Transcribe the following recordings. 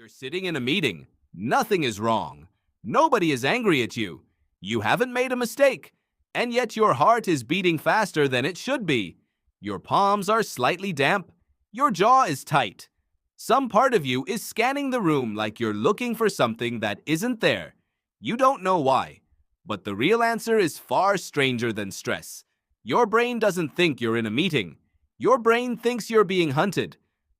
You're sitting in a meeting. Nothing is wrong. Nobody is angry at you. You haven't made a mistake. And yet your heart is beating faster than it should be. Your palms are slightly damp. Your jaw is tight. Some part of you is scanning the room like you're looking for something that isn't there. You don't know why. But the real answer is far stranger than stress. Your brain doesn't think you're in a meeting. Your brain thinks you're being hunted.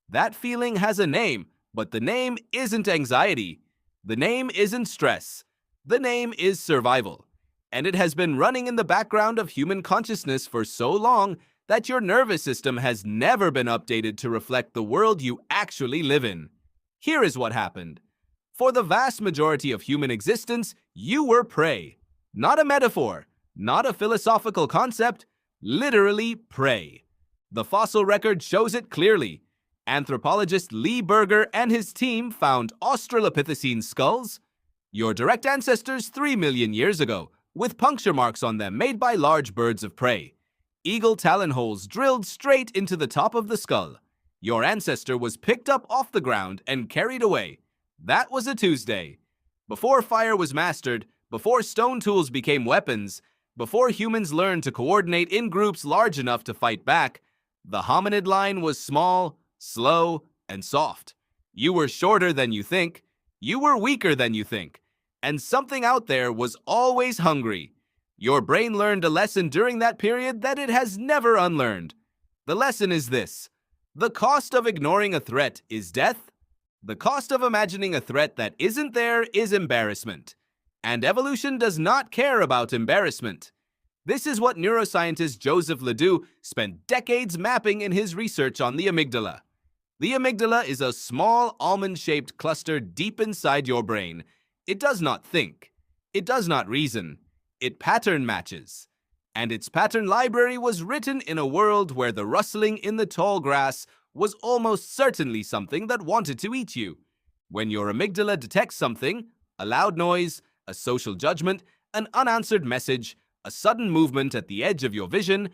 That feeling has a name, but the name isn't anxiety. The name isn't stress. The name is survival. And it has been running in the background of human consciousness for so long that your nervous system has never been updated to reflect the world you actually live in. Here is what happened. For the vast majority of human existence, you were prey. Not a metaphor, not a philosophical concept, literally prey. The fossil record shows it clearly. Anthropologist Lee Berger and his team found Australopithecine skulls, your direct ancestors 3 million years ago, with puncture marks on them made by large birds of prey. Eagle talon holes drilled straight into the top of the skull. Your ancestor was picked up off the ground and carried away. That was a Tuesday. Before fire was mastered, before stone tools became weapons, before humans learned to coordinate in groups large enough to fight back, the hominid line was small, slow, and soft. You were shorter than you think. You were weaker than you think. And something out there was always hungry. Your brain learned a lesson during that period that it has never unlearned. The lesson is this: the cost of ignoring a threat is death. The cost of imagining a threat that isn't there is embarrassment. And evolution does not care about embarrassment. This is what neuroscientist Joseph Ledoux spent decades mapping in his research on the amygdala. The amygdala is a small almond-shaped cluster deep inside your brain. It does not think. It does not reason. It pattern matches. And its pattern library was written in a world where the rustling in the tall grass was almost certainly something that wanted to eat you. When your amygdala detects something, a loud noise, a social judgment, an unanswered message, a sudden movement at the edge of your vision,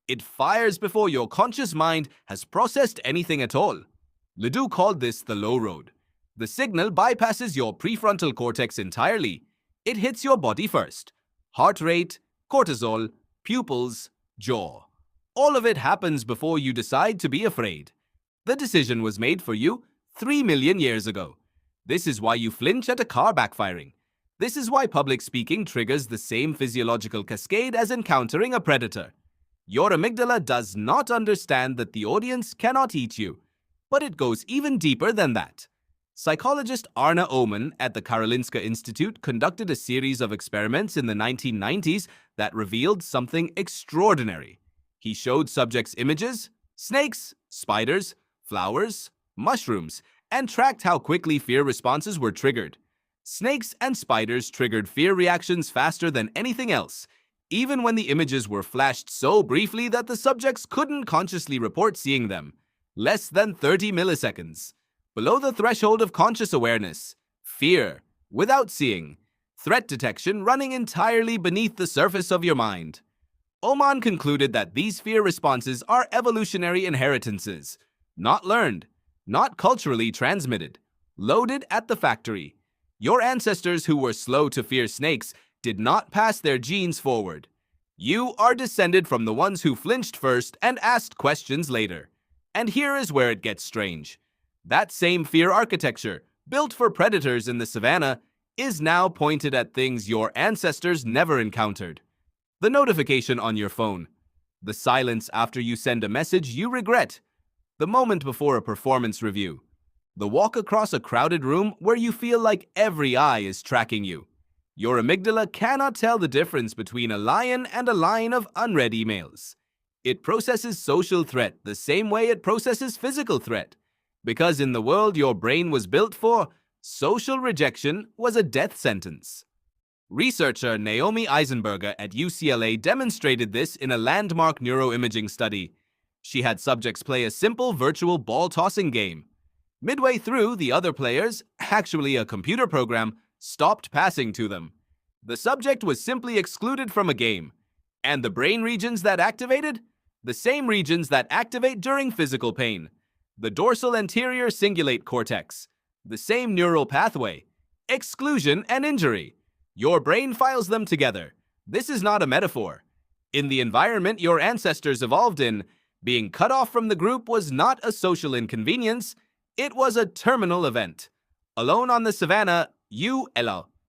it fires before your conscious mind has processed anything at all. Ledoux called this the low road. The signal bypasses your prefrontal cortex entirely. It hits your body first. Heart rate, cortisol, pupils, jaw. All of it happens before you decide to be afraid. The decision was made for you 3 million years ago. This is why you flinch at a car backfiring. This is why public speaking triggers the same physiological cascade as encountering a predator. Your amygdala does not understand that the audience cannot eat you, but it goes even deeper than that. Psychologist Arne Oman at the Karolinska Institute conducted a series of experiments in the 1990s that revealed something extraordinary. He showed subjects images, snakes, spiders, flowers, mushrooms, and tracked how quickly fear responses were triggered. Snakes and spiders triggered fear reactions faster than anything else, even when the images were flashed so briefly that the subjects couldn't consciously report seeing them. Less than 30 milliseconds. Below the threshold of conscious awareness. Fear, without seeing. Threat detection running entirely beneath the surface of your mind. Oman concluded that these fear responses are evolutionary inheritances, not learned, not culturally transmitted, loaded at the factory. Your ancestors who were slow to fear snakes did not pass their genes forward. You are descended from the ones who flinched first and asked questions later. And here is where it gets strange. That same fear architecture, built for predators in the savannah, is now pointed at things your ancestors never encountered. The notification on your phone. The silence after you send a message you regret. The moment before a performance review. The walk across a crowded room where you feel like every eye is tracking you. Your amygdala cannot tell the difference between a lion and a line of unread emails. It processes social threat the same way it processes physical threat. Because in the world your brain was built for, social rejection was a death sentence. Researcher Naomi Eisenberger at UCLA demonstrated this in a landmark neuroimaging study. She had subjects play a simple virtual ball-tossing game. Midway through, the other players, actually a computer program, stopped passing to them. The subject was simply excluded from a game. And the brain regions that activated? The same regions that activate during physical pain. The dorsal anterior cingulate cortex. The same neural pathway. Exclusion and injury. Your brain files them together. This is not a metaphor. In the environment your ancestors evolved in, being cut off from the group was not a social inconvenience, it was a terminal event. Alone on the savannah, you, Ella,